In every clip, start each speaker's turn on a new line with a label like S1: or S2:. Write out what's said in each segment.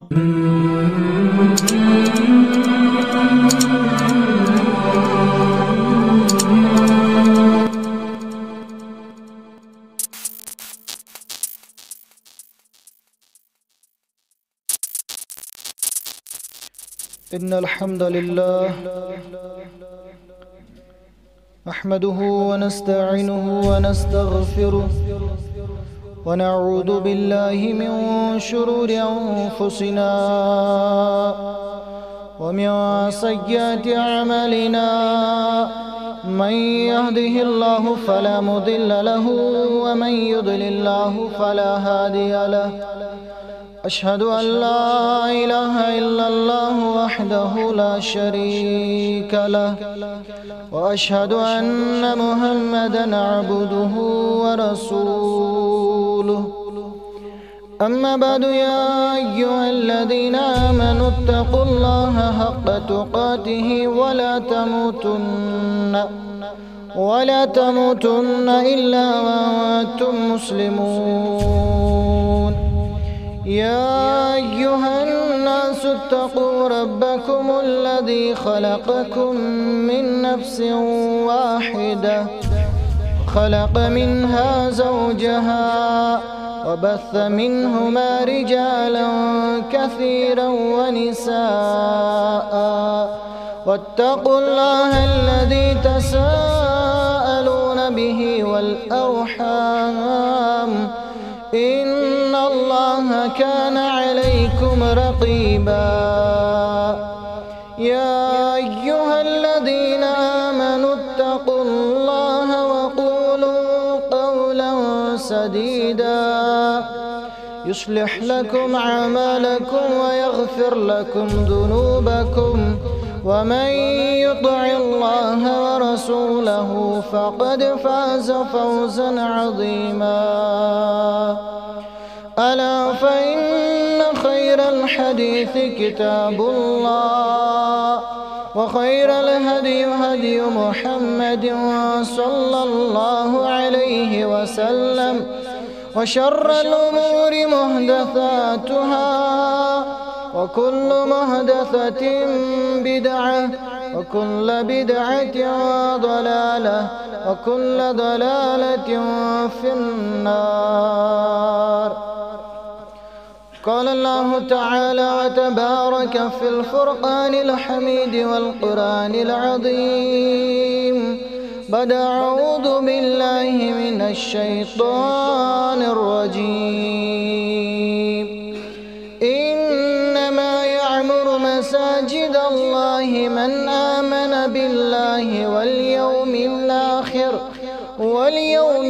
S1: إن الحمد لله نحمده ونستعينه ونستغفره ونعوذ بالله من شرور أنفسنا ومن سيئات أعمالنا. من يهده الله فلا مضل له ومن يضلل الله فلا هادي له. أشهد أن لا إله إلا الله وحده لا شريك له، وأشهد أن محمدًا عبده ورسوله. أما بعد، يا أيها الذين آمنوا اتقوا الله حق تقاته ولا تموتن إلا وأنتم مسلمون. يا أيها الناس اتقوا ربكم الذي خلقكم من نفس واحدة، خلق منها زوجها وبث منهما رجالا كثيرا ونساء، واتقوا الله الذي تساءلون به والأرحام، إن الله كان عليكم رقيبا. يا أيها الذين آمنوا اتقوا الله وقولوا قولا سديدا يصلح لكم أعمالكم ويغفر لكم ذنوبكم، ومن يطع الله ورسوله فقد فاز فوزا عظيما. ألا فإن خير الحديث كتاب الله، وخير الهدي هدي محمد صلى الله عليه وسلم، وشر الأمور محدثاتها، وكل محدثة بدعة، وكل بدعة ضلالة، وكل ضلالة في النار. قال الله تعالى وتبارك في الفرقان الحميد والقرآن العظيم: بعد أعوذ بالله من الشيطان الرجيم. إنما يعمر مساجد الله من آمن بالله واليوم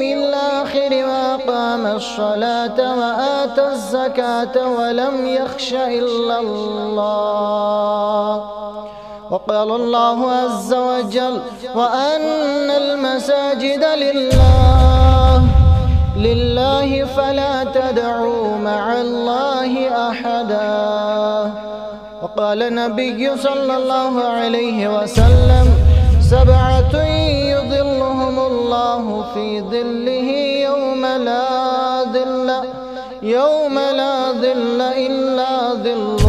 S1: الآخر وأقام الصلاة وآتى الزكاة ولم يخش إلا الله. وقال الله عز وجل: وأن المساجد لله فلا تدعوا مع الله أحدا. وقال النبي صلى الله عليه وسلم: 7 يظلهم الله في ظله يوم لا ظل إلا ظله.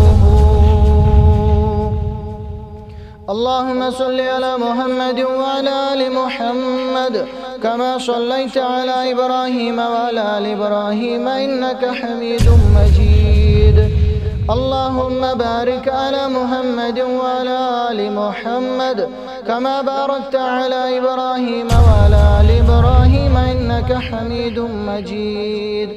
S1: اللهم صل على محمد وعلى آل محمد كما صليت على إبراهيم وعلى آل إبراهيم إنك حميد مجيد. اللهم بارك على محمد وعلى آل محمد كما باركت على إبراهيم وعلى آل إبراهيم إنك حميد مجيد.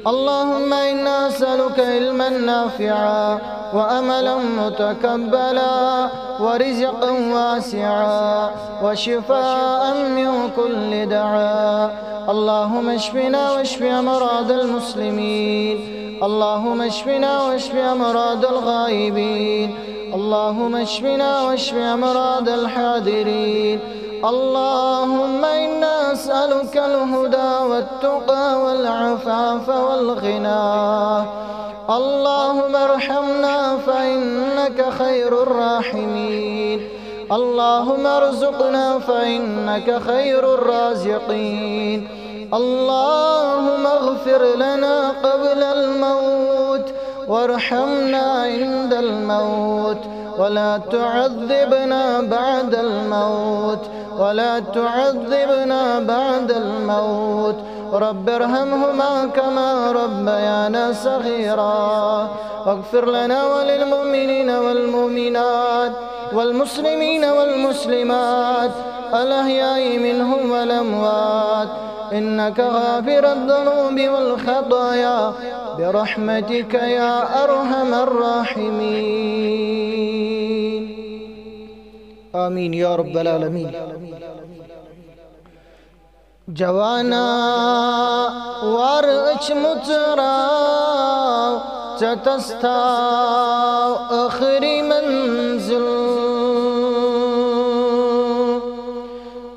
S1: اللهم إنا نسألك علما نافعا وأملا متقبلا ورزقا واسعا وشفاء من كل داء. اللهم اشفنا واشف أمراض المسلمين، اللهم اشفنا واشف أمراض الغائبين، اللهم اشفنا واشف أمراض الحاضرين. اللهم إنا نسألك الهدى والتقى والعفاف والغنى. اللهم ارحمنا فإنك خير الراحمين. اللهم ارزقنا فإنك خير اللهم اغفر لنا قبل الموت وارحمنا عند الموت ولا تعذبنا بعد الموت ولا تعذبنا بعد الموت رب ارحمهما كما ربيانا صغيرا واغفر لنا وللمؤمنين والمؤمنات والمسلمين والمسلمات الأحياء منهم والأموات إنك غافر الذنوب والخطايا برحمتك يا أرحم الراحمين آمين يا رب العالمين. جوانا وارچ متراو چتستاو آخری منزل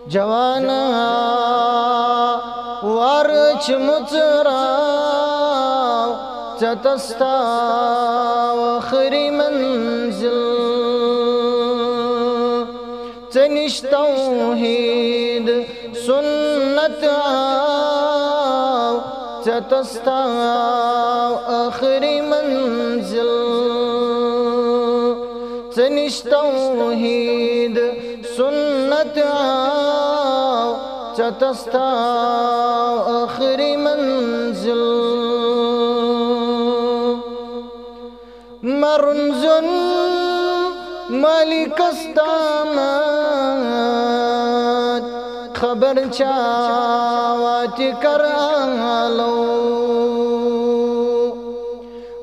S1: جوانا وارچ متراو چتستاو آخری منزل تنش توحید سنت آو چتستاو آخری منزل تنش توحید سنت آو چتستاو آخری منزل مرنزن مالک استامت خبر چاواتی کرالو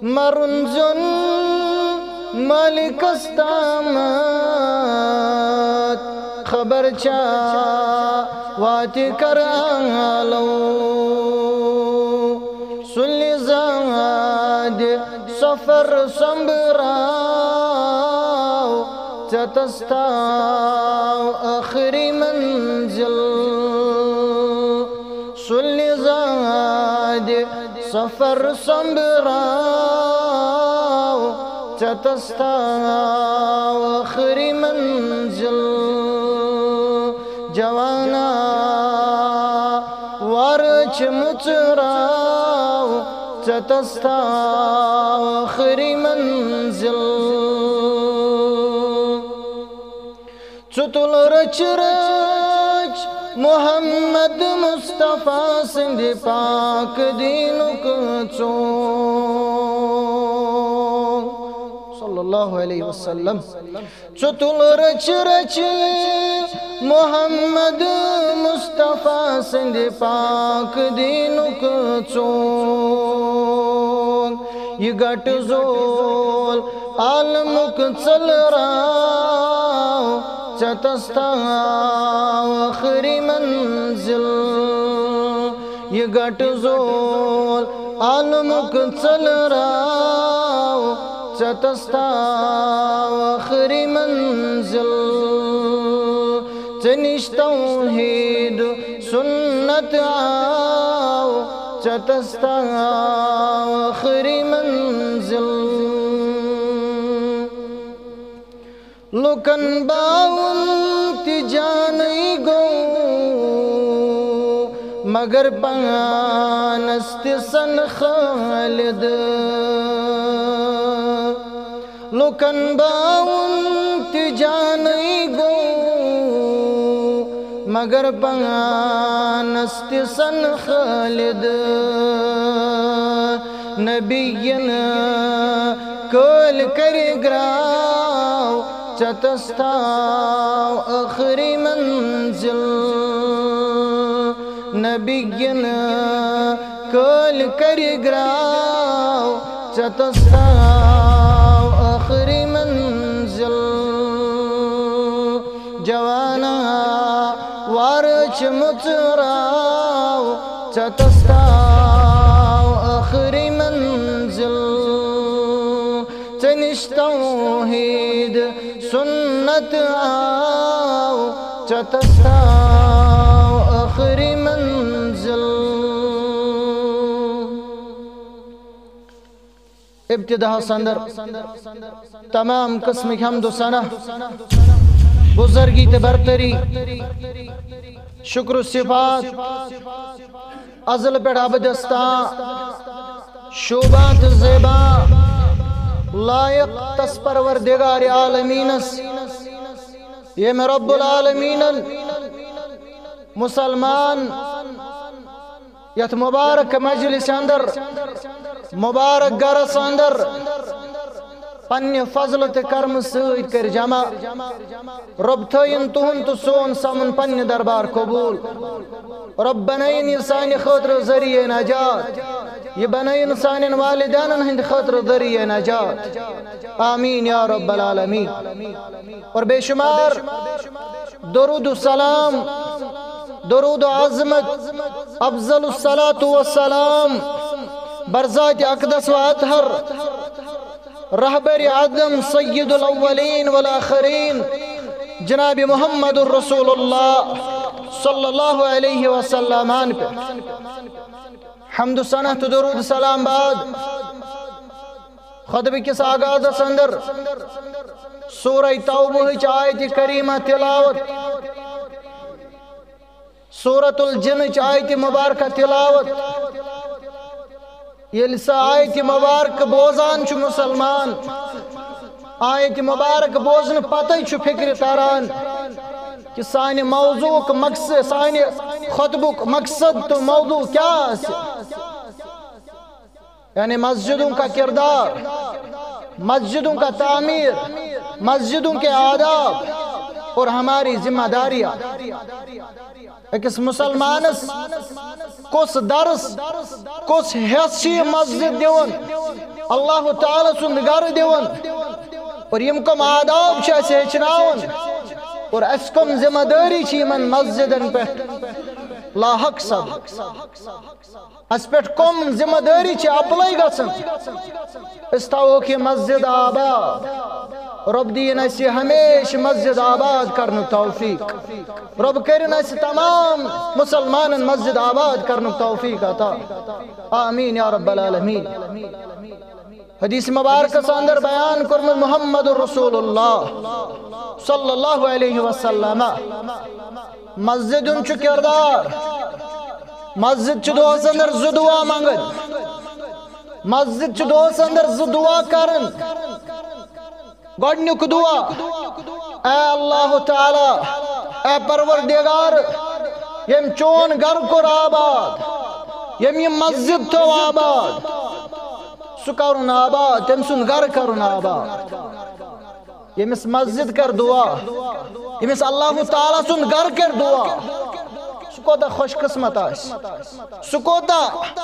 S1: مرنزن مالک استامت خبر چاواتی کرالو سلی زاد سفر سنبراو چتستاو آخری منزل سلی زاد سفر سنبراو چتستاو آخری منزل جوانا وارچ متراو چتستاو آخری منزل چطول رچ رچ محمد مصطفیٰ سندھ پاک دینک چون صلی اللہ علیہ وسلم چطول رچ رچ محمد مصطفیٰ سندھ پاک دینک چون یہ گٹ زول عالمک چل راو چتستاو آخری منزل یہ گٹ زول عالمک چل راو چتستاو آخری منزل چنش توحید سنت آو چتستاو آخری منزل لکن باون تی جانی گو مگر پانست سن خالد لکن باون تی جانی گو مگر پانست سن خالد نبیین کل کر گراو چتستاو آخری منزل نبیین کل کر گراو چتستاو آخری منزل جوانا وارچ متراو چتستاو آخری منزل تنش توحید سنت آو چتستاو آخری منزل ابتدا سندر تمام قسم حمد و ثنا بزرگی برتری شکر و صفات ازل پیڑ عبدستان شوبات زیبا لائق تس پروردگار عالمینس یہ میں رب العالمین مسلمان یت مبارک مجلس اندر مبارک گرس اندر پنہ فضل تے کرم سۭتۍ کر جمع رب تھٲیِن تُہُنٛد تہٕ سون سمن پنہ دربار قبول رب بنٲیِن یہِ سانہِ خٲطرٕ ذریعہ نجات یہ بنٲیِن سانٮ۪ن والدینن ہٕنٛدِ خٲطرٕ ذریعہ نجات آمین یا رب العالمین اور بے شمار درود و سلام درود و عظمت افضل الصلاة والسلام برذات اقدس و اطہر رہبر عدم سید الاولین والآخرین جناب محمد الرسول اللہ صلی اللہ علیہ وسلم پہ حمد و ثنا تو درود سلام بعد خطبہ کس آغاز اندر سورہ توبہ آیت کریمہ تلاوت سورة الجن آیت مبارکہ تلاوت یل سا آیت مبارک بوزان چھ مسلمان آیت مبارک بوزن پتہ چھ فکر تاران کہ سانی موضوع مقصد سانی خطبک مقصد تو موضوع کیا ہے یعنی مسجدوں کا کردار مسجدوں کا تعمیر مسجدوں کے آداب اور ہماری ذمہ داریاں ایکس مسلمانس کس درس کس حصی مسجد دیون اللہ تعالی سند گر دیون اور یم کم آداب چھ اسے ہچناون اور اس کم ذمہ داری چھ من مسجدن پہ لاحق سب اس پہ کم ذمہ داری چھ اپلائی گسن اس تاو کی مسجد آباد رب دین اسی ہمیش مسجد آباد کرن توفیق رب کرن اسی تمام مسلمان مسجد آباد کرن توفیق عطا آمین یا رب العالمین حدیث مبارک اندر بیان کرم محمد رسول اللہ صلی اللہ علیہ وسلم مسجد ان چو کردار مسجد چو دوس اندر زدعا مانگد مسجد چو دوس اندر زدعا کرن گوڑنک دعا اے اللہ تعالی اے پروردگار یم چون گر کر آباد یم مسجد تو آباد سکرن آباد تم سن گر کرن آباد یمس مسجد کر دعا یمس اللہ تعالی سن گر کر دعا سکوتا خوش قسمت آس سکوتا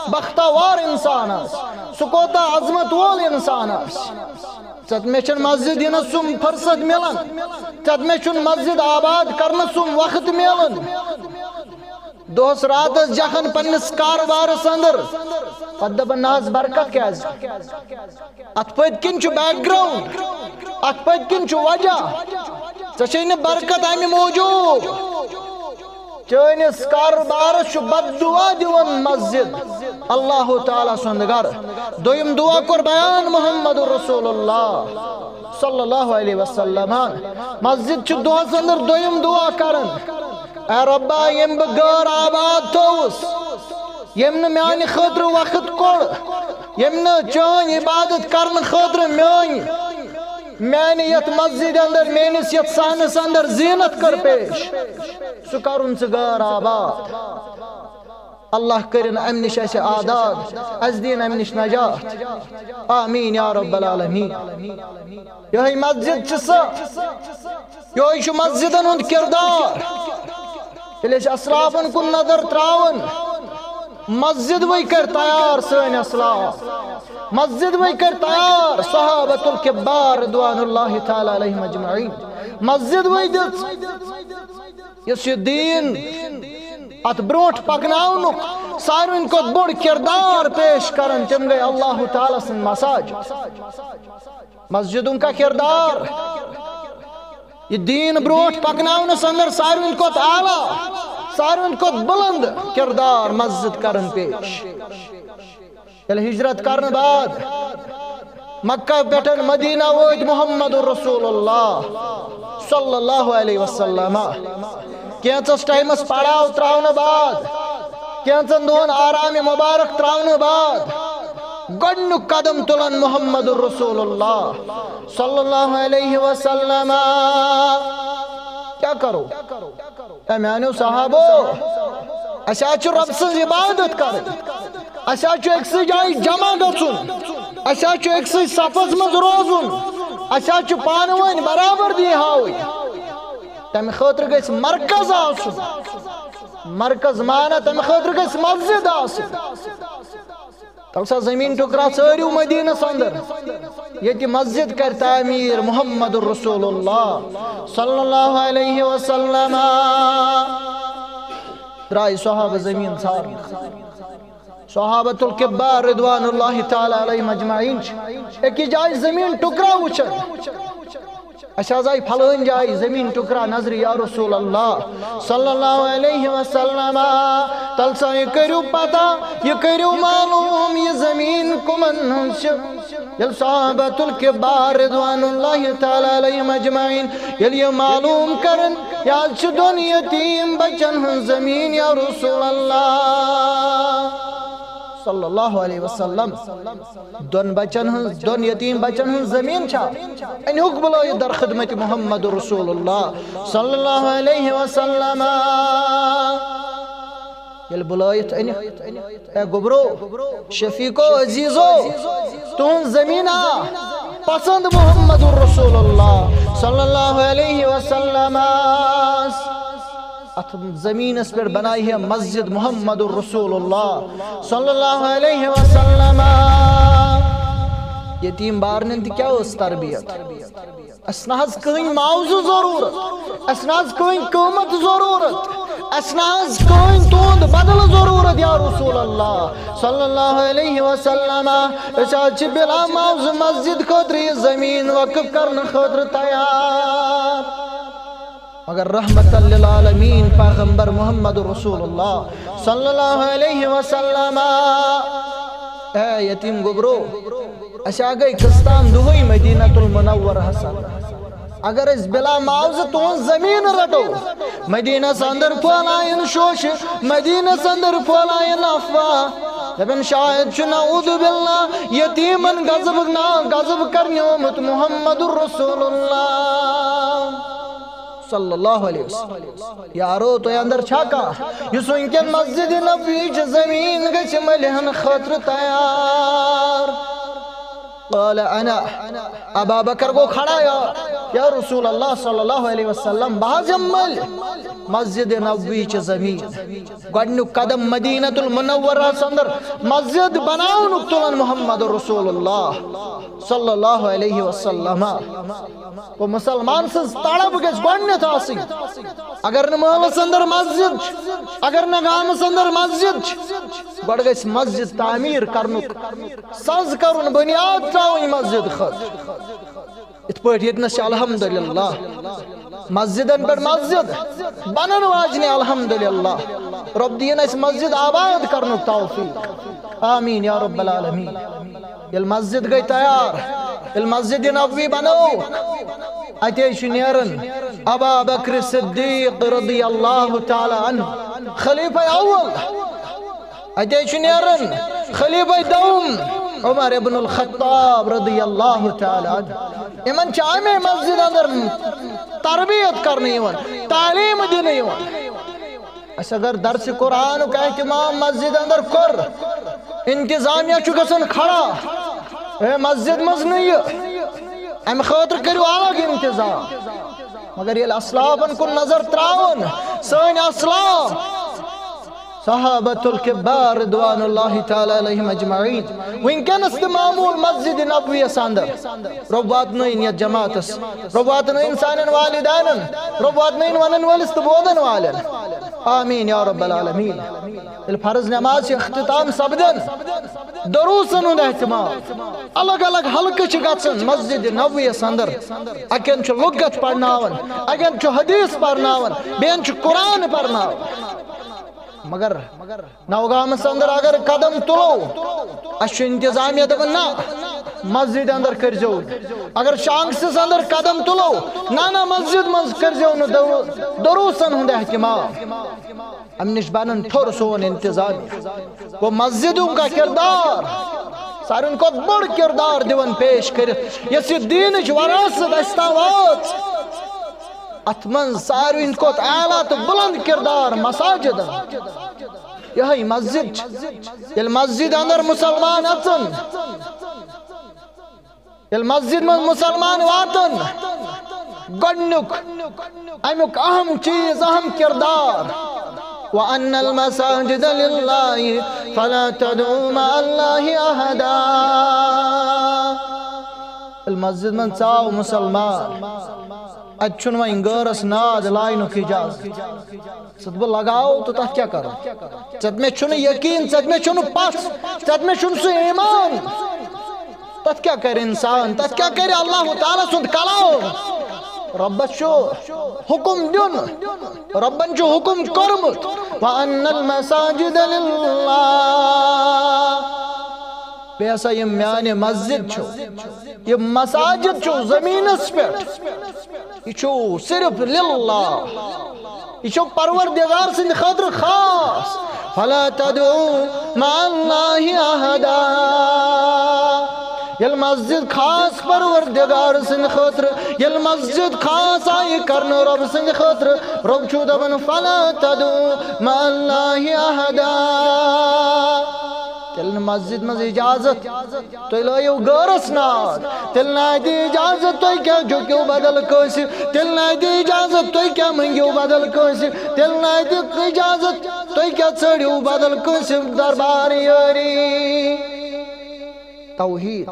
S1: بختوار انسان آس سکوتا عظمت وول انسان آس چت میں چن مسجد ین سم فرصت ملن چت میں چن مسجد آباد کرن سم وقت ملن دوس رات جخن پنس کاروبارس اندر پتہ دپن ناز برکت کیاز ات پت کن چھ بیک گراؤنڈ ات پت کن چھ وجہ ژے برکت امی موجود چانس کاروبارس چھ بد دعا دیون مسجد اللہ تعالی سند گر دویم دعا کر بیان محمد رسول اللہ صلی اللہ علیہ وسلم مسجد چھ دعا اندر دویم دعا کرن اے ربا یم بغیر آباد توس یم نہ میانی خاطر وقت کوڑ یم نہ چان عبادت کرن خاطر میانی یت مسجد اندر مینس یت سانس اندر زینت کر پیش سو کرن سے غیر آباد اللہ کرن ام نش اسے آداد از دین ام نش نجات آمین یا رب العالمین یہی مسجد چسا یہی شو مسجدن ہند کردار تیلیش اسلافن کن نظر تراون مسجد وی کر تیار سین اسلاف مسجد وی کر تیار صحابت الکبار رضوان اللہ تعالی علیہ مجمعین مسجد وی دت یس یہ دین ات بروٹ پکناونک سارن کو بڑ کردار پیش کرن تم گئے اللہ تعالی سن مساج مسجدوں کا کردار یہ دین بروٹ پکناون سندر سارن کو اعلی سارن کو بلند کردار مسجد کرن پیش یل ہجرت کرن بعد مکہ پیٹن مدینہ وید محمد رسول اللہ صلی اللہ علیہ وسلم کینچس ٹائمس پڑاو تراؤن بعد کینچن دون آرام مبارک تراؤن بعد گۄڈنیُک قدم تُلان محمد رسول اللہ صلی اللہ علیہ وسلم کیا کرو اے میانیو صحابو اسا چھُ رب سٕنٛز عبادت کرٕنۍ اسا چھُ أکسٕے جایہِ جمع گژھُن اسا چھُ أکسٕے صفس منٛز روزُن اسا چھُ پانہٕ ؤنۍ برابردی ہاوٕنۍ تمہِ خٲطرٕ گژھِ مرکز آسُن مرکز مانا تمہِ خٲطرٕ گژھِ مسجد آسٕنۍ تل سا زمین ٹکرا ژٲرِو مدینس اندر ییٚتہِ مسجد کر تعمیٖر محمد رسول اللہ صلی اللہ علیہ وسلم درٛاے صحابہ زمین ژھارنہِ صحابۃ الکبار رضوان اللہ تعالیٰ علیہم اجمعین چھِ أکِس جایہِ زمین ٹکرا وٕچھان اسہِ حظ آیہِ پھلٲنۍ جایہِ زمین ٹکرا نظرِ یا رسول اللہ صلی اللہ علیہ وسلم تل سا یہ کٔرِو پتہ یہ کٔرِو معلوم یہ زمین کمن ہٕنٛز چھِ ییٚلہِ صحابۃ الکبار رضوان اللہ تعالیٰ علیہم اجمعین ییٚلہِ یہ معلوم کرن یہ حظ چھِ دۄن یتیٖم بچن ہٕنٛز زمین یا رسول اللہ صلی اللہ علیہ وسلم دون یتیم بچن ہن زمین چھا انہوک بلائیت در خدمت محمد رسول اللہ صلی اللہ علیہ وسلم یل بلائیت اے گبرو شفیقو عزیزو تون زمین پسند محمد رسول اللہ صلی اللہ علیہ وسلم زمین اس پر بنائی ہے مسجد محمد الرسول اللہ صلی اللہ علیہ وسلم یتیم بارنن تہ کیا اس تربیت اسناز کہیں معاوضہ ضرورت اسناز کہیں قیمت ضرورت اسناز کہیں توند بدل ضرورت یا رسول اللہ صلی اللہ علیہ وسلم اساچ بلا معاوضہ مسجد خطری زمین وقف کرن خطر تیار مگر رحمت للعالمین پیغمبر محمد رسول اللہ صلی اللہ علیہ وسلم اے یتیم گبرو اسا گئی کستان دہوئی مدینہ المنور حسن اگر اس بلا معاوضہ تون زمین رٹو مدینہ سندر پھولائن شوش مدینہ سندر پھولائن افواہ لیکن شاید چھ نعوذ باللہ یتیمن غضب کرنی امت محمد رسول اللہ صلی اللہ علیہ وسلم یارو تو اندر چھاکا یسو انکن مسجد نبوی چھ زمین گچھ ملہن خطر تیار قال انا ابا بکر کو کھڑا یا رسول اللہ صلی اللہ علیہ وسلم بازمل مسجد نبوی چھ زمین گوڑنو قدم مدینہ المنورہ سندر مسجد بناؤن اکتولن محمد رسول اللہ صلی اللہ علیہ وسلم وہ مسلمان سز تڑب گیس گوڑنیت آسی اگر نمال سندر مسجد اگر نگام سندر مسجد گوڑ گیس مسجد تعمیر کرنک سز کرن بنیاد تراؤنی مسجد خط ات پوٹ یتنس الحمدللہ مسجدن پر مسجد بنن واجنی الحمدللہ رب دین اس مسجد آباد کرنک توفیق آمین یا رب العالمین یہ مسجد گئی تیار المسجد نبوی بنو اتیش نیرن ابا بکر صدیق رضی اللہ تعالی عنہ خلیفہ اول اتیش نیرن خلیفہ دوم عمر ابن الخطاب رضی اللہ تعالی عنہ امن چاہمیں مسجد اندر تربیت کرنی ہون تعلیم دینی ہون اس اگر درس قرآن کا اہتمام مسجد اندر کر انتظامیہ چکسن کھڑا مسجد مزنی ام خاطر کرو آگ انتظام مگر یہ اسلافن کو نظر تراؤن سین اسلاف صحابت الکبار رضوان اللہ تعالی علیہم اجمعین وین کنست معمول مسجد نبوی ساندر ربوات نوین یا جماعتس ربوات نوین سانن والدانن ربوات نوین ونن والست بودن والن آمین یا رب العالمین الفرض نماز اختتام سبدن دروسن ہند احتمام الگ الگ حلقہ گھن مسجد نبوی اندر اکین لغت پڑھناون اکین حدیث پڑھناون بین قرآن پڑھناون مگر نوگامس اندر اگر قدم تلو اس انتظامیہ دپن نا مسجد اندر کرزو اگر شانگسس اندر قدم تلو نا مسجد مز کرزو دروسن ہند احتمام ام نش بنن تھور سون انتظامیہ وہ مسجدوں کا کردار سارن کو بڑ کردار دیون پیش کرت یس دینچ وراثت استا وات اتمن سارن کو اعلیٰ تو بلند کردار مساجد یہی مسجد یل مسجد اندر مسلمان اچن یل مسجد میں مسلمان واتن گنک امیک اہم چیز اہم کردار وَأَنَّ الْمَسَاجِدَ لِلَّهِ فَلَا تَدْعُوا مَعَ اللَّهِ أَحَدًا المسجد من چاو مسلمان اچھن وائن گرس ناد لائنو کی اجازت ست بل لگاؤ تو تحت کیا کرو ست میں چھن یقین ست میں چھن پاس ست میں چھن سو ایمان تحت کیا کر انسان تحت کیا کر اللہ تعالیٰ سند کلاؤ ربت شو حکم دن ربن جو حکم کرمت وَأَنَّ الْمَسَاجِدَ لِلَّهِ پیسا یہ میانے مسجد چھو یہ مساجد چھو زمین اس پیٹ یہ چھو صرف للہ یہ چھو پروردگار سے خاطر خاص فَلَا تَدْعُوا مَعَ اللَّهِ أَحَدًا یل مسجد خاص پروردگار سن خاطر یل مسجد خاص آئی کرنو رب سن خاطر رب چھو دبن فلا تدعو مع اللہ احدا تلن مسجد مز اجازت تو لائیو گرس ناد تلن دی اجازت تو کیا جو کیوں بدل کسی تلن دی اجازت تو کیا منگیو بدل کسی تلن دی اجازت تو کیا چڑیو بدل کسی درباری یاری توحید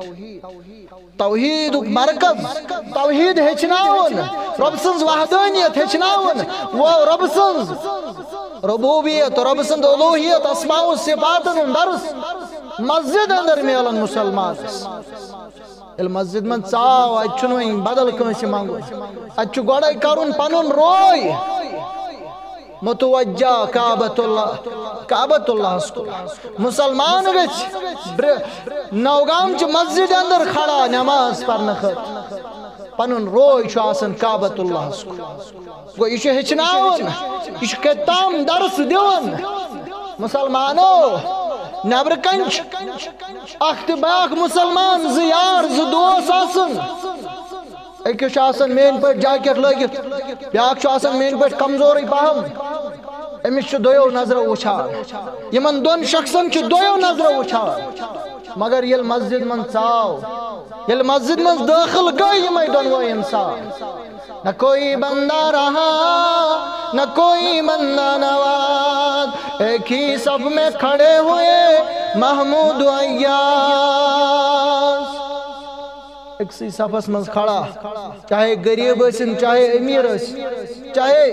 S1: توحید مرکز توحید ہچناون رب سنز وحدانیت ہچناون وہ رب سنز ربوبیت رب سنز الوہیت اسماء و صفاتن درس مسجد اندر میلن مسلمان المسجد من چاو اچھنوین بدل کنسی مانگو اچھو گوڑائی کرون پنون روئی متوجہ کعبت اللہ اسکو مسلمان گچ نوگام چھ مسجد اندر کھڑا نماز پر نخت پنن روئی چھو آسن کعبت اللہ اسکو گو یہ چھو ہچناون یہ چھو کتام درس دیون مسلمانو نبر کنچ اخت باق مسلمان زیار زدوس آسن ایک چھو آسن مین پر جاکٹ لگت بیاک چھو آسن مین پر کمزوری پاہم امیش چھو دویو نظر وچھار یمن دون شخصن چھو دویو نظر وچھار مگر یل مسجد من چاو یل مسجد من داخل گئی میں دون وہ انسان نہ کوئی بندہ رہا نہ کوئی بندہ نواز ایک ہی صف میں کھڑے ہوئے محمود و ایاز ایک سی صفس من کھڑا چاہے غریب اسن چاہے امیر اسن چاہے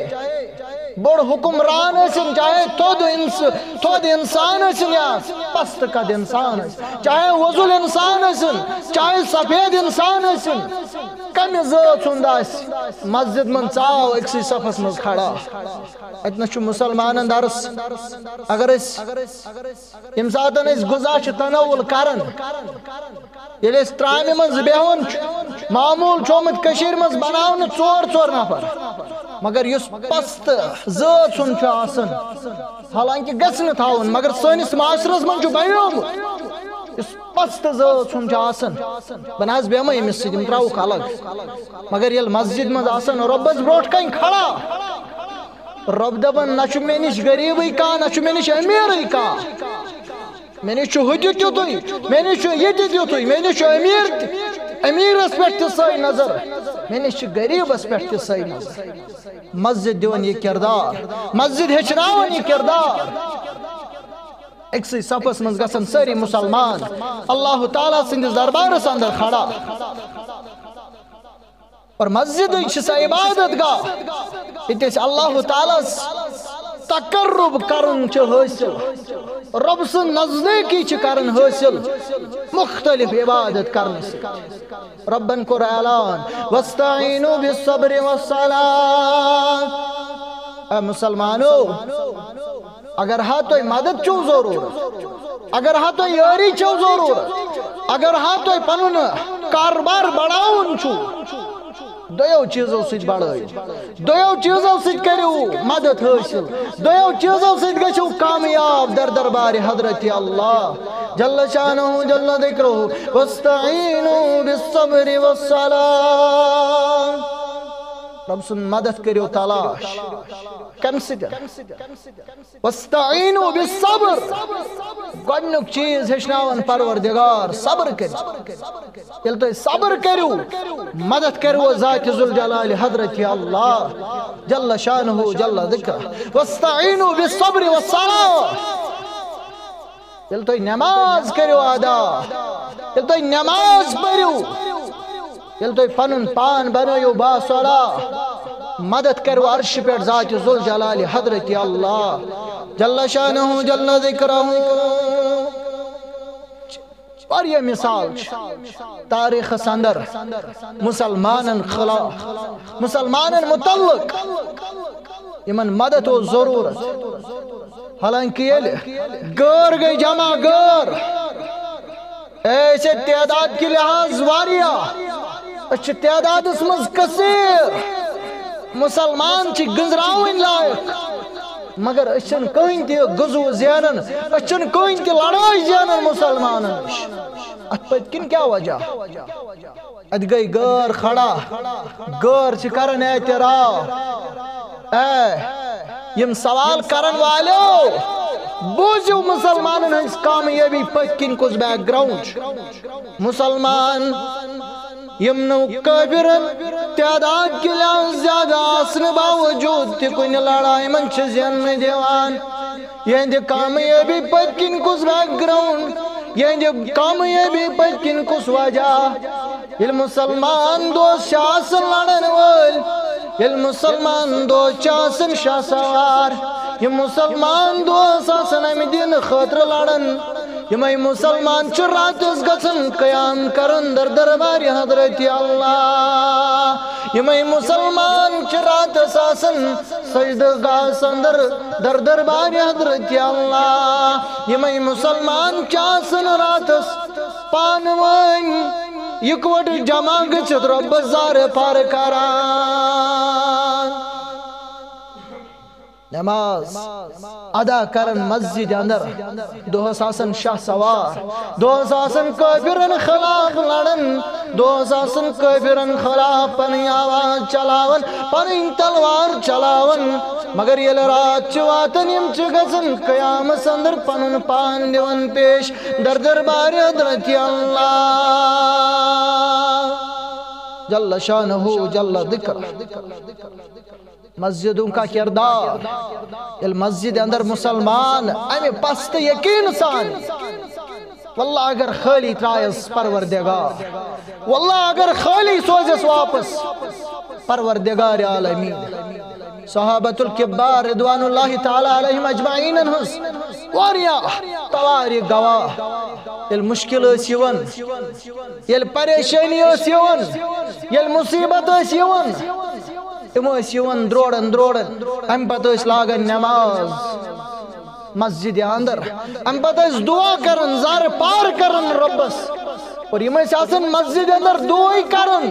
S1: بڑ حکمران اسن چاہے تود انسان اسن یا پست قد انسان اسن چاہے وزل انسان اسن چاہے سفید انسان اسن کمی ذات سنداس مسجد من چاو ایک سی صفس من کھڑا اتنا چھو مسلمان درس اگر اس امساتن اس گزاش تنول کرن یل اس ترامی من زبیہون معمول چومت کشیر من بناون چور نفر مگر یس پست ذات سن چھو آسن حالانکہ گسن تھاون مگر سنس معاشرس من چھو بیوم اس پست ذات سن چھو آسن بناز بیما امس سدیم تراؤک الگ مگر یل مسجد من آسن ربز بروٹ کہیں کھڑا رب دبن نچو میں نش غریبی کا نچو میں نش امیری کا میں نے چھو حدی تیو توی میں نے چھو یہ تیو توی میں نے چھو امیر اس پیٹ تسائی نظر میں نے چھو غریب اس پیٹ تسائی نظر مسجد دیون یہ کردار مسجد ہچناون یہ کردار ایک سی صفس منز گسن ساری مسلمان اللہ تعالیٰ سندس دربار ساندر کھڑا اور مسجد چھسا عبادت گا اتیس اللہ تعالیٰ تقرب کرن چھ حاصل رب سن نزدیکی چھ کرن حاصل مختلف عبادت کرن سے ربن کو اعلان وَاسْتَعِينُوا بِالصَّبْرِ وَالصَّلَاةِ اے مسلمانو اگر ہاں تو مدد چو ضرورت اگر ہاں تو یاری چو ضرورت اگر ہاں تو پنن کاربار بڑھاؤن چو دویو چیزو سید بڑھائی دویو چیزو سید کریو مدد حاصل دویو چیزو سید گچھو کامیاب در دربار حضرت اللہ جل شانہ جل ذکرہ واستعینوا بالصبر والصلاة رب سن مدد کریو تلاش کم سدر واستعینوا بالصبر گۄڈنیُک چیز ہیچھناون پروردگار صبر کریو ییٚلہِ تُہۍ صبر کریو مدد کریو ذات ذوالجلال حضرت اللہ جل شانہ جل ذکرہ واستعینوا بالصبر والصلاة ییٚلہِ تُہۍ نماز کریو ادا ییٚلہِ تُہۍ نماز پٔرِو ییٚلہِ تُہۍ پنُن پان بنٲیِو باصلاح مدد کرو عرش پر ذات ذوالجلال حضرت اللہ جل شانہ جل ذکرہ اور یہ مثال تاریخ اندر مسلمانن خلاف مسلمانن متعلق یمن مدد و ضرورت حالانکہ یہ غیر گئی جمع غیر ایسے تعداد کی لحاظ واریا اچھے تعداد اس مز کثیر مسلمان چی گزراؤن لائق مگر اچھن کہیں تی گزو زینن اچھن کہیں تی لڑائی زینن مسلمانن ات پت کن کیا وجہ ات گئی غیر کھڑا غیر چی کرن اعتراف یم سوال کرن والو بوزیو مسلمانن ہنس کامیابی پت کن کس بیک گراؤنڈ مسلمان یمنو کافرن تعداد کے لحاظ زیادہ آسن باوجود تی کن لڑائی من چھ زین دیوان یہ دی کامیابی پت کن کس بیک گراؤنڈ یہ دی کامیابی پت کن کس وجہ یہ مسلمان دوست شاسن لڑن وال یہ مسلمان دوست شاسن شاہ سوار یہ مسلمان دوست آسن امیدین خطر لڑن یہ مسلمان چراتس گسن قیام کرن در دربار حضرت اللہ یہ مسلمان چراتس آسن سجدگاہ سندر در دربار حضرت اللہ یہ مسلمان چاسن راتس پانوان یکوٹ جمع گچت رب زار پار کران نماز ادا کرن مسجد اندر دو ساسن شاہ سوار دو ساسن کافرن خلاف لڑن دو ساسن کافرن خلاف پنی آواز چلاون پنی تلوار چلاون مگر یہ رات چواتن یم چگسن قیام سندر پنن پان دیون پیش در دربار حضرت اللہ جل شانہ جل ذکرہ مسجدوں کا کردار المسجد اندر مسلمان امی پست یقین سان واللہ اگر خالی ترائیس پروردگار واللہ اگر خالی سوزس واپس پروردگار عالمین صحابت الکبار رضوان اللہ تعالی علیہم اجمعین انہس واریا تواری گواہ المشکل اسیون پریشانی اسیون مصیبت اسیون امو اسیون دروڑن ام پتہ اس لاغن نماز مسجد اندر ام پتہ اس دعا کرن زار پار کرن ربس اور یہ آسن مسجد اندر دعائی کرن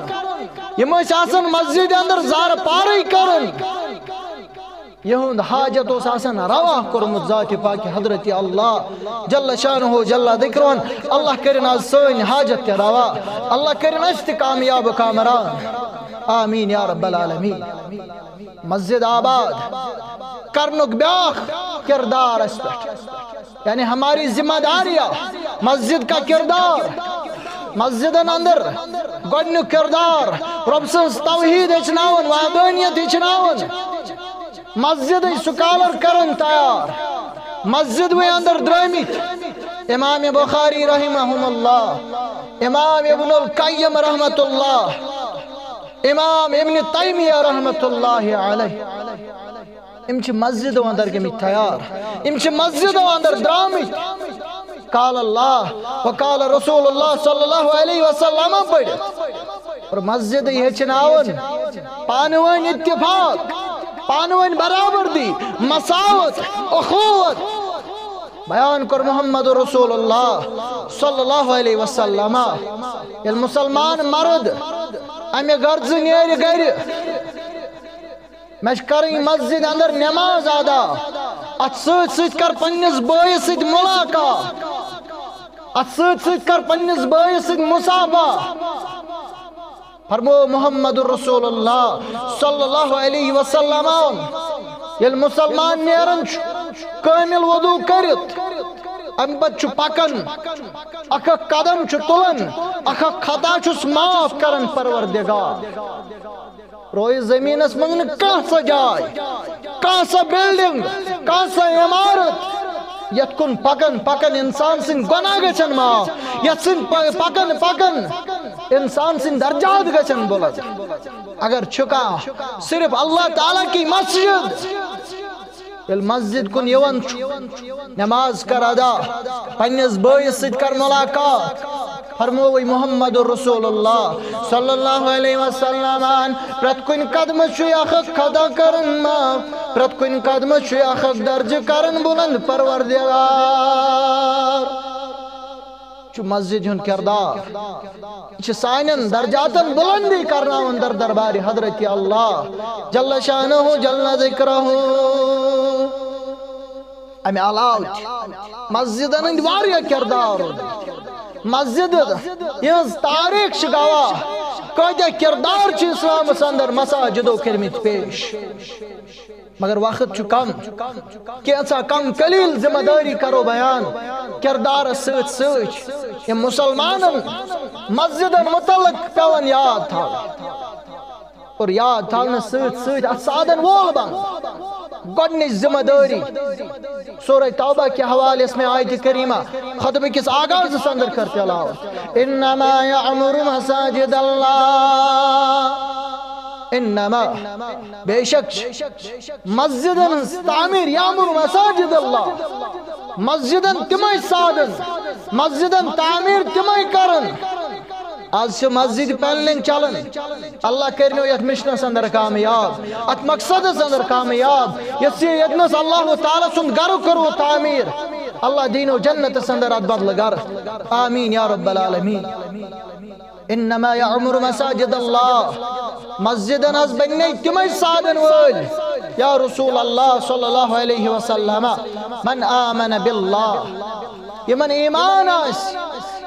S1: یہ آسن مسجد اندر زار پاری کرن یہود حاجت اس آسن رواہ کرمت ذات پاک حضرت اللہ جل شانہ جل ذکرون اللہ کرن از سوین حاجت رواہ اللہ کرن اشت کامیاب کامران آمین یا رب العالمین مسجد آباد کرنک بیاخ کردار اس پر یعنی ہماری ذمہ داریاں مسجد کا کردار مسجد اندر گوڑنیو کردار رب سنس توحید اچناون وحدانیت اچناون مسجد سکالر کرن تیار مسجد میں اندر درمیت امام بخاری رحمہم اللہ امام ابن القیم رحمت اللہ امام ابن تیمیہ رحمت اللہ علیہ امچ مسجد اندر گمیت تیار امچ مسجد اندر درمیت قال اللہ وقال رسول اللہ صلی اللہ علیہ وسلم پڑھ اور مسجد یہ چناون پانوان اتفاق پانوان برابردی مساوت اخوت بیان کر محمد رسول اللہ صلی اللہ علیہ وسلم المسلمان مرد امی غرض نیرِ گرِ میں کریں مسجد اندر نماز ادا ات سۭتۍ سۭتۍ کر پننس بٲیِس سۭتۍ ملاقات ات سۭتۍ سۭتۍ کر پننس بٲیِس سۭتۍ مصافحہ فرمو محمد رسول اللہ صلی اللہ علیہ وسلم یل مسلمان نیرن کامل وضو کرت ام پت پکن اکھ قدم تلن اکھ خطا چھس معاف کرن پروردگار روئے زمینس منگ کان سا جائے کان سا بلڈنگ کان سا عمارت یت کن پکن انسان سن گناہ گچن معاف یت سن پکن انسان سن درجات گچن بلند اگر چھکا صرف اللہ تعالیٰ کی مسجد یل مسجد کن یون نماز کر ادا پنیس بٲیِس سۭتۍ کر ملاقات فرمووی محمد رسول اللہ صلی اللہ علیہ وسلم پرت کن قدم چھوی اخ خدا کرن معاف پرت کن قدم چھوی اخ درج کرن بلند پروردگار چو مسجد ہن کردار چھ سائنن درجاتن بلندی کرنا در دربار حضرت اللہ جل شانہ جل ذکرہ امی علاوہ مسجدن ہند واریہ کردار مسجد یہ تاریخ گواہ کتہ کردار چھ اسلام اندر مساجدو کرمت پیش مگر وقت چھ کم کیسا کم قلیل ذمہ داری کرو بیان کردار سۭتۍ سۭتۍ یہ مسلمانن مسجدن متعلق پیون یاد تھا اور یاد تھاونس سۭتۍ سۭتۍ ات سادن وول بن گۄڈنِچ ذمہ داری سورہ توبہ کے حوالے میں آیت کریمہ خطبہ کس آغاز اندر کر تلاوت انما یعمر مساجد اللہ انما بے شک مسجدن تعمیر یعمر مساجد اللہ مسجدن تمہیں سادن مسجدن تعمیر تمہیں کرن آج سے مسجد پہلن چلن اللہ کرنو یت مشنس اندر کامیاب ات مقصد اندر کامیاب یتنس اللہ تعالیٰ سن گر کرو تعمیر اللہ دینو جنت اندر ات بدل گر آمین یا رب العالمین انما یعمر مساجد اللہ مسجدن از بنی تمہیں سادن ول یا رسول اللہ صلی اللہ علیہ وسلم من آمن باللہ یمن ایمان آس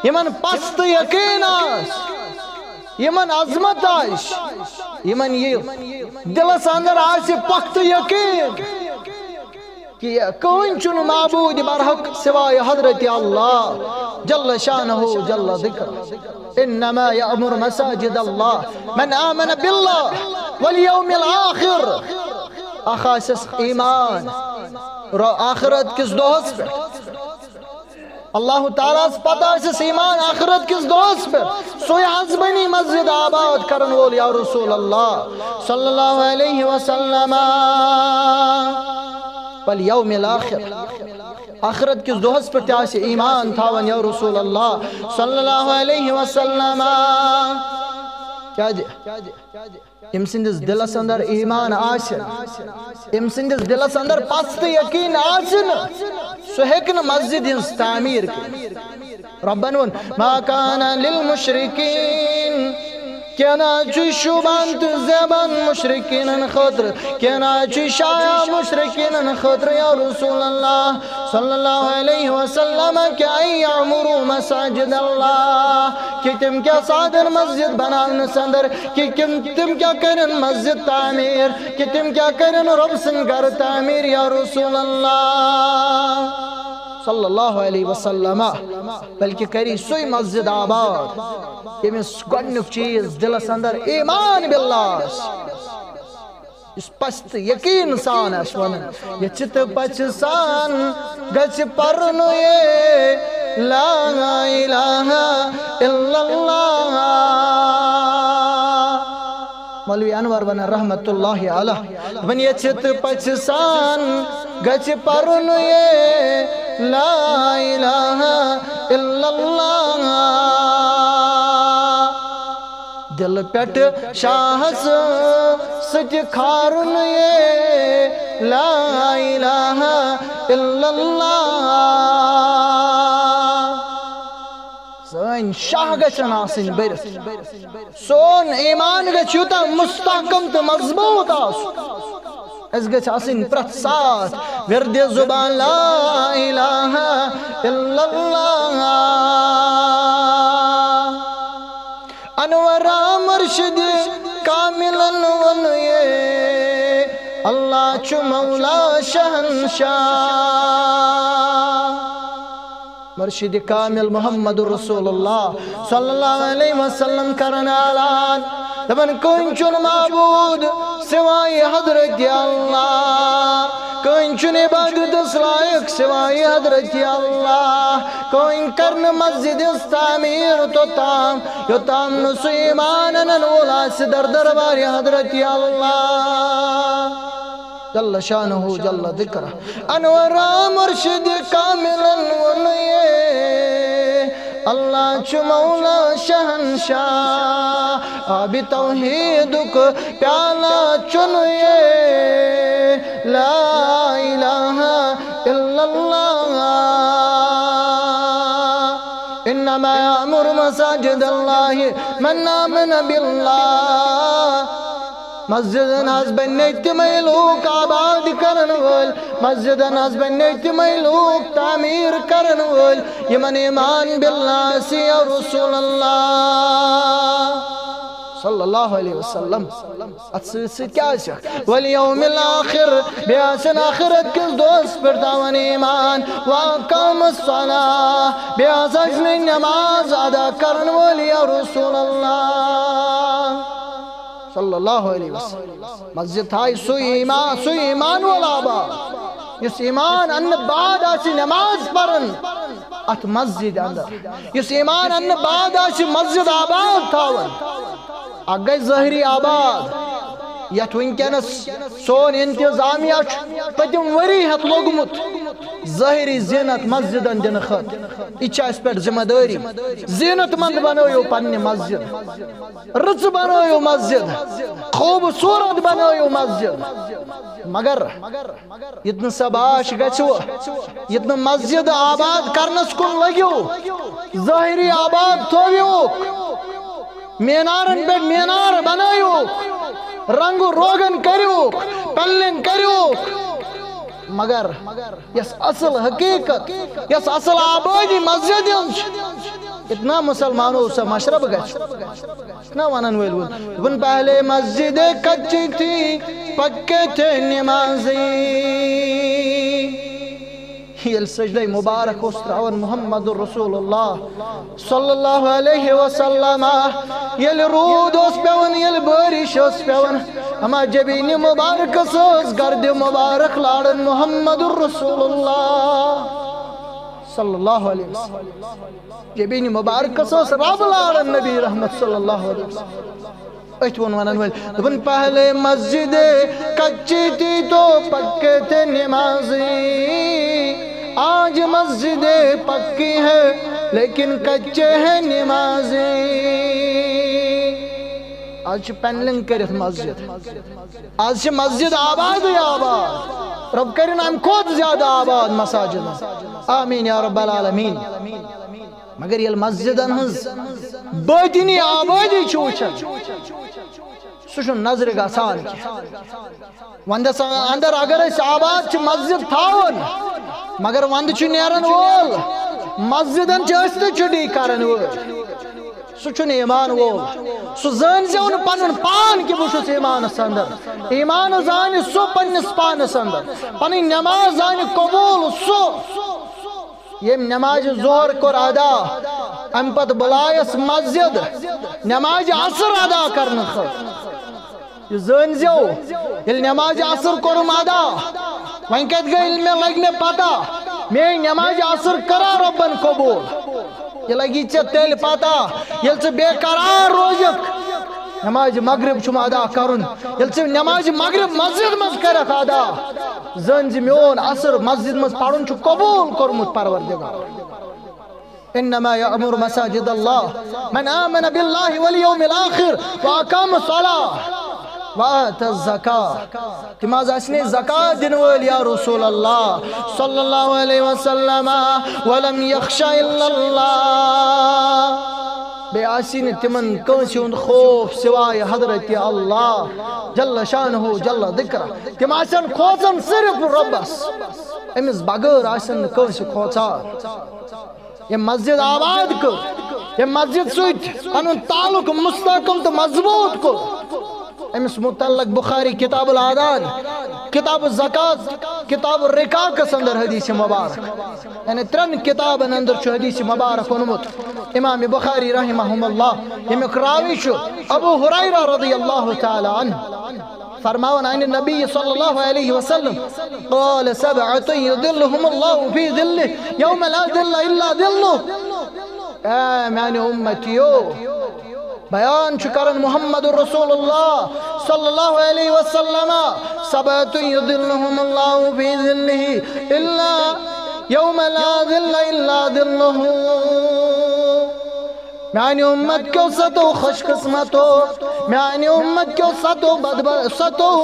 S1: یمن پست یقین آس یمن عظمت آس یمن یہ دلس اندر آس پخت یقین کہ کوئی چن معبود برحق سوائے حضرت اللہ جل شانہ جل ذکر انما یعمر مساجد اللہ من آمن باللہ والیوم الاخر اخاسس ایمان آخرت کس دوست پر اللہ تعالیٰ پتہ اس ایمان آخرت کس دوست پر سوی حزبنی مسجد آباد کرن وول یا رسول اللہ صلی اللہ علیہ وسلم والیوم الاخر آخرت کس دوست پر تیاسی ایمان تھاون یا رسول اللہ صلی اللہ علیہ وسلم کیا جی ام سندس دلس اندر ایمان آسن ام سندس دلس اندر پست یقین آسن سو ہیکن مسجد ہنس تعمیر کی ربن ون ما کان للمشرکین کینا چی شبان تو زبان مشرکین خطر کینا چی شایا مشرکین خطر یا رسول اللہ صلی اللہ علیہ وسلم کہ ای یعمرو مساجد اللہ کہ تم کیا صادر مسجد بناون سندر کہ تم کیا کرن مسجد تعمیر کہ تم کیا کرن رب سنگر تعمیر یا رسول اللہ صلی اللہ علیہ وسلم بلکہ کری سوئی مسجد آباد یہ گۄڈنیُک چیز دلس اندر ایمان باللہ اس پست یقین سان اس ونن یہ چت پچ سان گچ پرنو یہ لا الہ الا اللہ مولوی انور بن رحمت اللہ علیہ ون یہ چت پچ سان گچ پرنو یہ لا الہ الا اللہ دل پیٹ شاہس سج کھارن یہ لا الہ الا اللہ سن شاہ گژھن آسن برت سون ایمان گژھِ یوٗتاہ مستحکم تو مضبوط اس گژھِ آسن پرٛٮ۪تھ ساتھ ورد زبان لا الہ الا اللہ انورا مرشد کاملن ون یہ اللہ چھُ مولا شہنشاہ مرشد کامل محمد رسول اللہ صلی اللہ علیہ وسلم کرن اعلان دپن کٕہٕنۍ چھُنہٕ معبوٗد سوائے حضرت اللہ کٕہٕنۍ چھُنہٕ عبادتس لائق سوائے حضرت اللہ کٕہٕنۍ کرن مسجد تعمیر توٚتام یوٚتام نہٕ سُہ ایمان انن وول آسہِ در دربار حضرت اللہ جل شانہ جل ذکرہ انورا مرشد کاملن ون یہ اللہ چھُ مولا شہنشاہ آب توحیدک پیالہ چن یہ لا الہ الا اللہ انما یأمر مساجد اللہ من آمن باللہ مسجد ناز بننے تمہیں لوگ آباد کرن وول مسجد ناز بننے تمہیں لوگ تعمیر کرن وول یمن ایمان باللہ سی رسول اللہ صلی اللہ علیہ وسلم اتسیسی کیا شک والیوم الاخر بیاسن آخرت کس دوست پر داون ایمان واقام الصلاة بیاسن نماز ادا کرن وول یا رسول اللہ صلی اللہ علیہ وسلم مسجد تھائی سوئی ایمان والا آباد اس ایمان ان بعد آسی نماز پرن ات مسجد اندر اس ایمان ان بعد آسی مسجد آباد تھاون اگئی ظاہری آباد یت ونکینس سون انتظامیہ پتم وری ہت لوگمت ظاہری زینت مسجدن دن خط اچھا اس پر ذمہ داری زینت مند بنویو پنی مسجد رچ بنویو مسجد خوبصورت بنویو مسجد مگر اتنا سباش گچو اتنا مسجد آباد کرنس کن لگیو ظاہری آباد تھویو مینارن پر مینار بنایو رنگ و روغن کریو پلن کریو مگر یس اصل حقیقت یس اصل آبادی مسجد اتنا مسلمانوں سے مشرب گئے اتنا ونن ویلون پہلے مسجد کچی تھی پکے تھے نمازی یل سجدہ مبارک استراون محمد رسول اللہ صلی اللہ علیہ وسلم یل رود اس پیون یل بارش اس پیون اما جبین مبارک سوز گرد مبارک لارن محمد رسول اللہ صلی اللہ علیہ وسلم جبین مبارک سوز رب لارن نبی رحمت صلی اللہ علیہ وسلم اچھون ونن ویل پہلے مسجد کچی تھی تو پکے تھے نمازی آج مسجد پکی ہے لیکن کچے ہیں نمازی آج پینلنگ کرت مسجد آج مسجد آباد ہے آباد رب کرن ہم خود زیادہ آباد مساجد آمین یا رب العالمین مگر یہ مسجد انہز باطنی آبادی چوچن سوچن نظر گاسان کی وندس اندر اگر اس آباد چھ مسجد تھاون مگر وند چھ نیرن وول مسجدن چھ چھڑی کرن وول سوچن ایمان وول سو زن زیون پنن پان کی بوشس ایمان سندر ایمان زانی سو پنس پان سندر پنی نماز زانی قبول سو یہ نماز ظہر کر ادا ام پت بلائس مسجد نماز عصر ادا کرن خود زن زیو یل نماز عصر کرم ادا وین کت گئی میں لگنے پتا میں نماز عصر کرا ربن قبول یہ لگی چھ تیل پتا یل چھ بے قرار روزک نماز مغرب چھم ادا کرن یل چھ نماز مغرب مسجد مز کرک ادا زن زی میون عصر مسجد مز پڑھن چھ قبول کرمت پروردگار انما یأمر مساجد اللہ من آمن باللہ والیوم الاخر واقام الصلاة وآت الزکاة تماز اسنے زکاة دن وال یا رسول اللہ صلی اللہ علیہ وسلم ولم یخشا الا اللہ بے آسین تمن کنسی ان خوف سوائے حضرت اللہ جل شانہ جل ذکرہ تم آسن کھوچن صرف ربس امس بغیر آسن کنسی کھوچار یہ مسجد آباد کر یہ مسجد سویت انہوں تعلق مستقم تو مضبوط کر امس متعلق بخاری کتاب العادان کتاب الزکاة کتاب الرقاق اندر حدیث مبارک یعنی ترن کتاب اندر چھو حدیث مبارک ونمت امام بخاری رحمہ اللہ یہ مقراوی شو ابو حریرہ رضی اللہ تعالی عنہ فرماون عن النبي صلى الله عليه وسلم قال سبعة يظلهم الله في ظله يوم لا ظل إلا ظله يعني أمتيو بیان شکرن محمد رسول اللہ صلی اللہ علیہ وسلم سبعة يظلهم الله في ظله إلا يوم لا ظل إلا ظله میانی امت کیوں ستو خوش قسمتو میانی امت کیوں ستو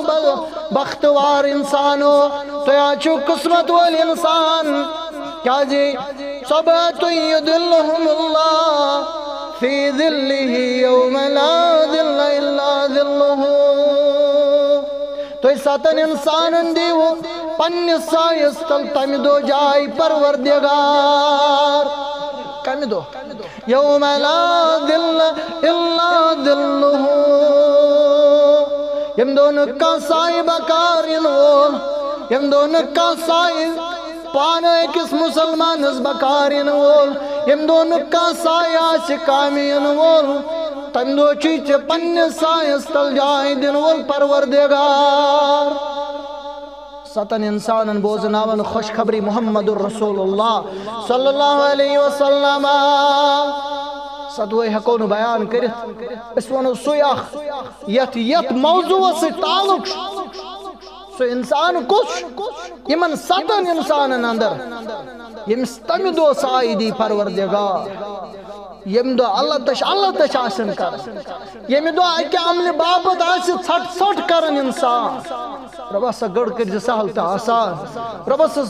S1: بختوار انسانو تو یا چھو قسمت والانسان کیا جی سبعة يظلهم اللہ فی ظلہ یوم لا ظل الا ظلہ تو ساتن انسان دیو پنی سائستل تمدو جائی پروردگار کمی دو یوم لا ظل الا ظلہ یم دون کا سائی بکارین وول یم دون کا سائی پانا کس مسلمان اس بکارین وول یم دون کا سائی آس کامین وول تم دو چیچے پن سائی استل جائی دن وول پروردگار ستن انسان بوزناون خوشخبری محمد الرسول اللہ صلی اللہ علیہ وسلم ستوئی حقون بیان کرت اس ونو سویاخ یت موضوع سے تعلق سو انسان کچھ یمن ستن انسان اندر یم ستمی دو سائی دی پروردگار یم دو اللہ تش آسن کر یم دو اکی عمل بابت آسی ژٹ کرن انسان ربا سا گڑ کر جی سہل تا آسان ربا سا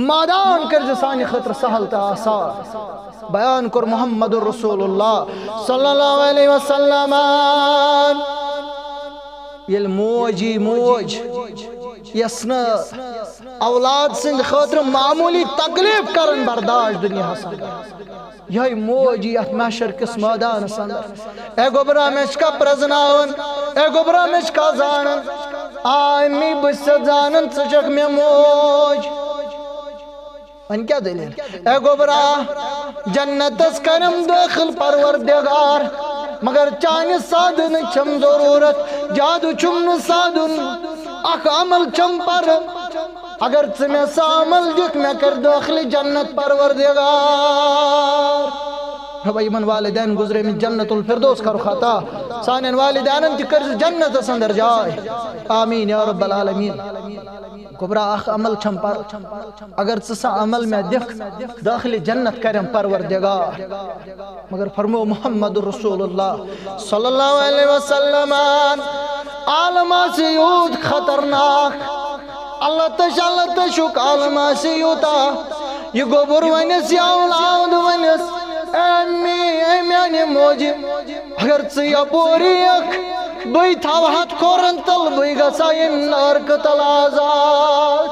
S1: مادان کر جی سانی خطر سہل تا آسان بیان کر محمد رسول اللہ صلی اللہ علیہ وسلم یل موجی موج یسنا اولاد سند خطر معمولی تکلیف کرن برداشت دنیا حسن یہی موجی یت محشر کس میدان سندر اے گبرا مشکا پرزناون اے گبرا مشکا زانن آمی بس زانن سچک میں موج ان کیا دلیل اے گبرا جنت اس کرم داخل پروردگار مگر چانی سادن چم ضرورت جادو چم سادن اخ عمل چم پر اگر تمہیں سا عمل دکھ میں کر داخل جنت پروردگار بھائی من والدین گزرے من جنت الفردوس کرو خطا سانین والدین انتی کرز جنت سندر جائے آمین یا رب العالمین کبرا اخ عمل چھم پر اگر سسا عمل میں دکھ داخل جنت کرم پروردگار مگر فرمو محمد رسول اللہ صلی اللہ علیہ وسلم عالمہ سے یود خطرناک اللہ تشک عالمہ سے یوتا یہ گوبر ونس یا اولاد ونس اے میانی موجی اگر ژٕ پوری اک بھئی تھاو ہاتھ کورن تل بھئی گسا یم نار قتل آزاد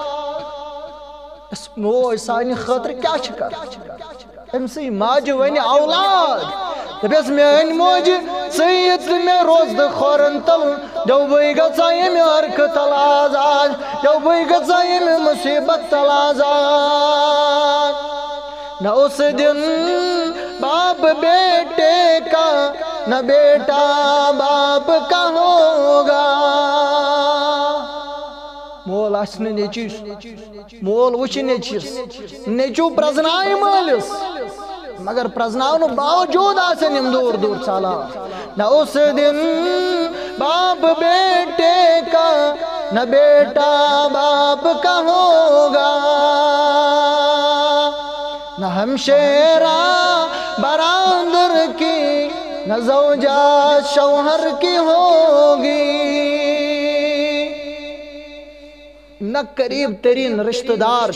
S1: اس موج سانی خاطر کیا چکر امسی ماج ونی اولاد دبیس میانی موجی ژٕ میں روز د کورن تل دو بھئی گسا یم نار قتل آزاد دو بھئی گسا یم مصیبت تل آزاد نہ اس دن باپ بیٹے کا نہ بیٹا باپ کا ہوگا مول آسنے نیچیس مول وچ نیچیس نیچو پرزنائی مالس مگر پرزناؤنو باوجود آسن یم دور دور چالا نہ اس دن باپ بیٹے کا نہ بیٹا باپ کا ہوگا نہ ہمشیرہ برادر کی نہ زوجہ شوہر کی ہوگی امنا قریب ترین رشتہ دار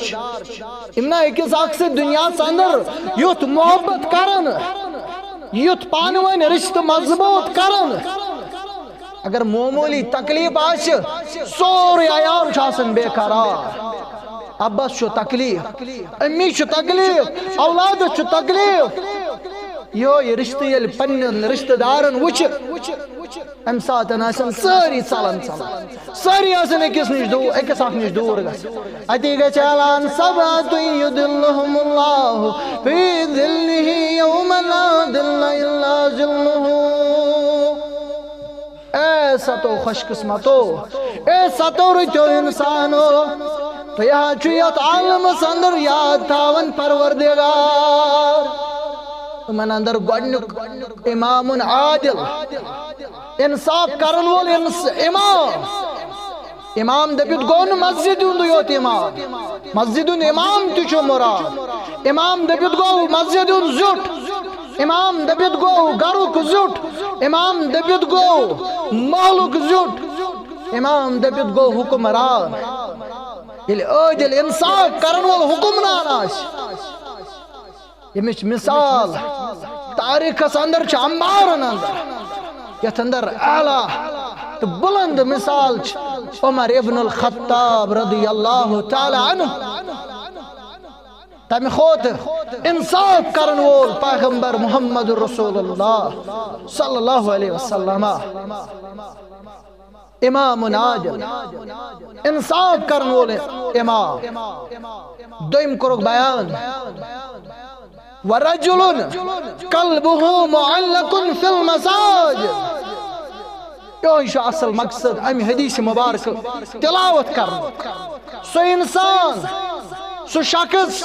S1: امنا ایکس اکھ سے دنیا اندر یوت محبت کرن یوت پانوین رشتہ مضبوط کرن اگر معمولی تکلیف آش سوری عیال چھاسن بے قرار ابس چھو تکلیف امی چھو تکلیف اولاد چھو تکلیف یہ رشتہ یل پنن رشتہ دارن وچ ام ساتن آسن ساری ژلان ساری آسن اکس اکھ نش دور گژھ اتی گژھِ اعلان سبعۃ یظلھم اللہ فی ظلہ یوم لا ظل الا ظلہ اے ستو خوش قسمتو اے ستو رتو انسانو تو یہاں چھویت عالم اندر یاد تھاون پروردگار من اندر گوڑنک امام عادل انصاف کرن وول امام دپت گو ن مسجد ہند یوت مسجد امام تہ مراد امام دپت گو مسجد ہند زیٹ امام دپت گو گرک زیٹ امام دپت گو محلک زیٹ امام دپت گو حکمران یل عادل انصاف کرن وول حکمران آس یمچ مثال تاریخس اندر چھ انبارن اندر یت اندر اعلی تو بلند مثال عمر ابن الخطاب رضی اللہ تعالی عنہ تمہ کھوت انصاف کرن وول پیغمبر محمد رسول اللہ صلی اللہ علیہ وسلم امام عادل انصاف کرن وول امام دویم کرک بیان ورجل قلبه معلق في المساجد یہ اصل مقصد ام حدیث مبارک تلاوت کرن سو انسان سو شخص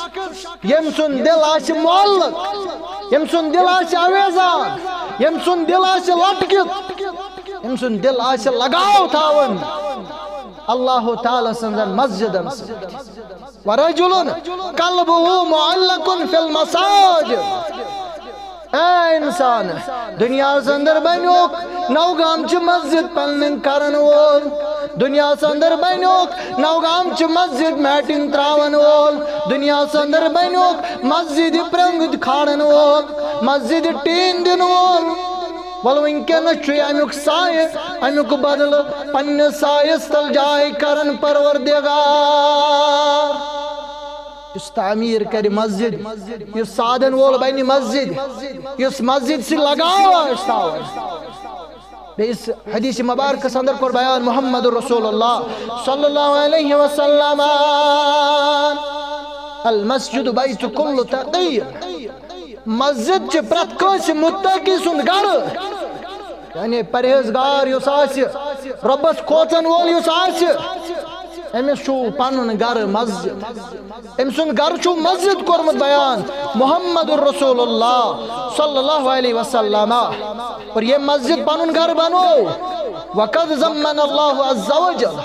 S1: یم سن دل آس معلق یم سن دل آس آویزان یم سن دل آس لٹکت یم سن دل آس لگاو تھاون اللہ تعالی سندن مسجد ورجل قلبه معلق في المساجد اے انسان دنیا اندر بنوک نوگام چھ مسجد پنن کرن وول دنیا اندر بنوک نوگام چھ مسجد میٹنگ تراون وول دنیا اندر بنوک مسجد پرنگ کھاڑن وول مسجد ٹین دن وول ول ونکن چھُ امیُک سایہ امیُک بدل پننِس سایس تل جاے کرن پروردگار یس تعمیر کر مسجد یس سادن وول بنی مسجد یس مسجد سے لگاو آس تھاون بیس حدیث مبارک اندر کور بیان محمد رسول اللہ صلی اللہ علیہ وسلم المسجد بیت کل تقی مسجد چھ پرت کانس متقی سند گر یعنی پرہیزگار یس آس ربس کھوژن وول یس آس امس چھو پنن گر مسجد ام سن گر چھو مسجد کورمت بیان محمد رسول اللہ صلی اللہ علیہ وسلم اور یہ مسجد پنن گر بنو وقد ضمن اللہ عز وجل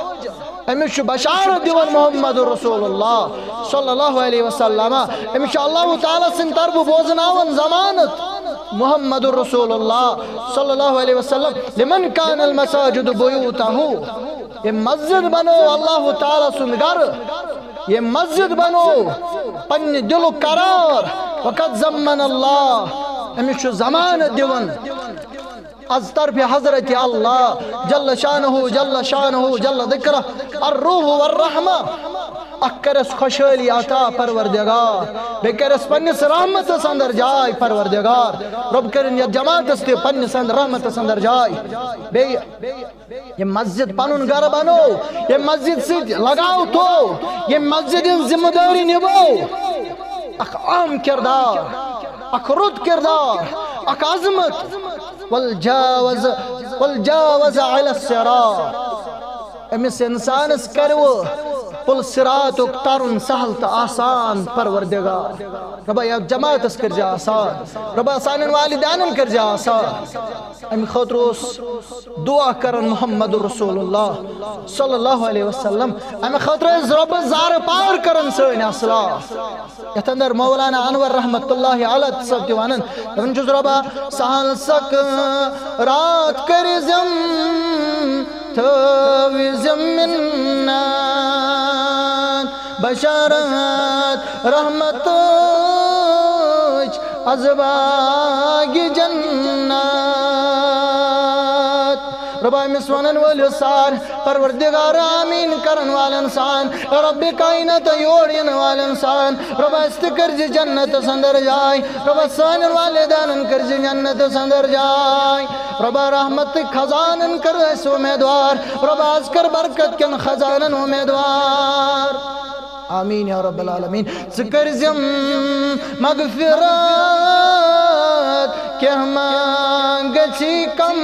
S1: امس چھو بشارت دیون محمد رسول اللہ صلی اللہ علیہ وسلم امس چھو اللہ تعالی سن طرف بوزناون ضمانت محمد رسول اللہ صلی اللہ علیہ وسلم لمن کان المساجد بیوتہ یہ مسجد بنو اللہ تعالی سن گر یہ مسجد بنو پن دل قرار وقت ضمن اللہ امس چھو ضمانت دیون از طرف حضرت اللہ جل شانہ جل ذکرہ الروح والرحمہ اکرس خوشحالی عطا پروردگار بے کرس پنس رحمت اندر جائے پروردگار رب کرن یا جماعت استے پنس اندر رحمت اندر جائے بے یہ مسجد پنن گر بنو یہ مسجد سے لگاو تو یہ مسجد ذمہ داری نبو اک عام کردار اک رد کردار اک عظمت والجاوز علی الصراط امس انسانس کرو پل صراطک ترن سہل تا آسان پروردگار ربا یا جماعت اس کر جا آسان ربا سانن والدانن کر جا آسان امی خطروس دعا کرن محمد رسول اللہ صلی اللہ علیہ وسلم امی خطروس رب زار پار کرن سین اصلاح یتندر مولانا انور رحمت اللہ علیہ سب دیوانن رنجز ربا سہل سک رات کر زم تو زمنا بشارت رحمت ازواج جنات ربا مسوانن والسان پروردگار آمین کرن والانسان رب کائنات یورین والانسان ربا استکرج جنت سندر جائے ربا سانن والدانن کرج جنت سندر جائے ربا رحمت خزانن کر اس امیدوار ربا اذکر برکت کن خزانن امیدوار آمین یا رب العالمین سکرزم مغفرات کہ مانگچی کم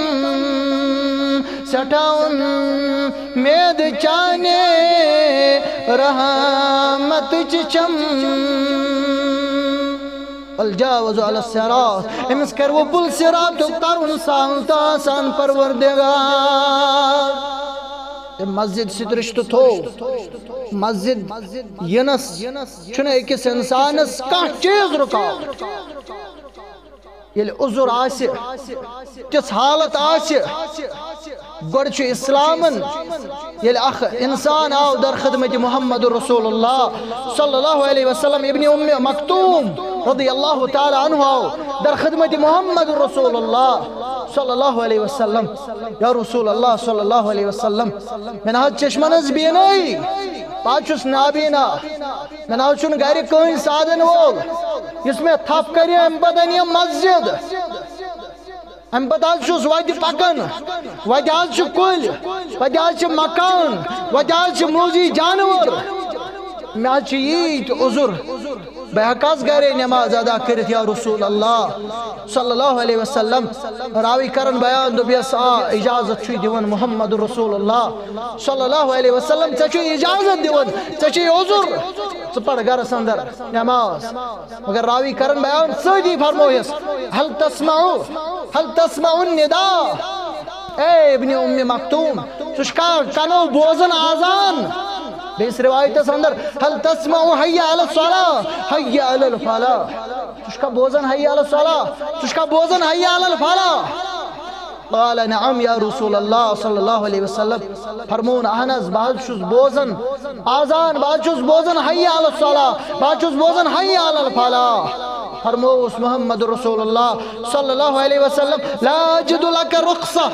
S1: سٹھاؤن مید چانے رحمت چچم الجاوز علی الصراط امس کر وہ پل صراط ترون سالتا سان پروردگار مسجد سترشت تھو مسجد ینس چھنے ایکس انسانس کا چیز رکا یل عذر آسے کس حالت آسے گوڑچ اسلامن یل اخ انسان آو در خدمت محمد رسول اللہ صلی اللہ علیہ وسلم ابن ام مکتوم رضی اللہ تعالی عنہ آو در خدمت محمد رسول اللہ صلی اللہ علیہ وسلم یا رسول اللہ صلی اللہ علیہ وسلم میں نہ چشمنز بینائی پاچوس نابینا میں نہ چون گھر کوئی سادن وول اس میں تھپ کری ام بدنی مسجد ام بدال چھوس وادی پکن وادیال چھو کل وادیال چھو مکان وادیال چھو موزی جانور میں آج یہ عذر بحقاس گرے نماز ادا کرت یا رسول اللہ صلی اللہ علیہ وسلم راوی کرن بیان دو بیس اجازت چھوئی دیون محمد رسول اللہ صلی اللہ علیہ وسلم چچوئی اجازت دیون چچوئی عذر سپڑ گر سندر نماز مگر راوی کرن بیان سیدی فرمویس حل تسمعو النداء اے ابن ام مکتوم تشکا کنو بوزن آزان بیس روایت سندر حل تسمعو حی علی الصلاة حی علی الفلاح تشکا بوزن حی علی الصلاة تشکا بوزن حی علی الفلاح قال نعم یا رسول اللہ صلی اللہ علیہ وسلم فرمون احنز بعد شوز بوزن آزان بعد شوز بوزن حی علی الصلاة بعد شوز بوزن حی علی الفلاح فرموس محمد رسول اللہ صلی اللہ علیہ وسلم لا اجد لک رخصہ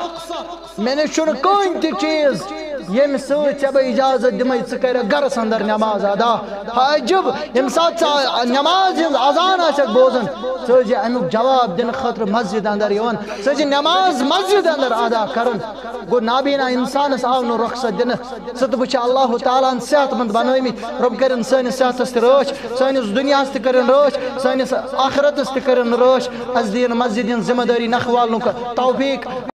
S1: میں نے شن کوئی تی چیز یم سوچ چب اجازت دمائی چکر گر سندر نماز ادا حاجب یم ساتھ نماز آزان آشک بوزن سوچ امیک جواب دن خطر مسجد اندر یون سوچ نماز مسجد اندر ادا کرن گو نابینا انسان اس آونو رخصت دن ست بچہ اللہ تعالیٰ صحت مند بنویمی رب کرن سانی صحت است روش سانی دنیا است کرن روش سانی آخرت است کرن روش از دین مسجد ذمہ داری نخوالنو کا توفیق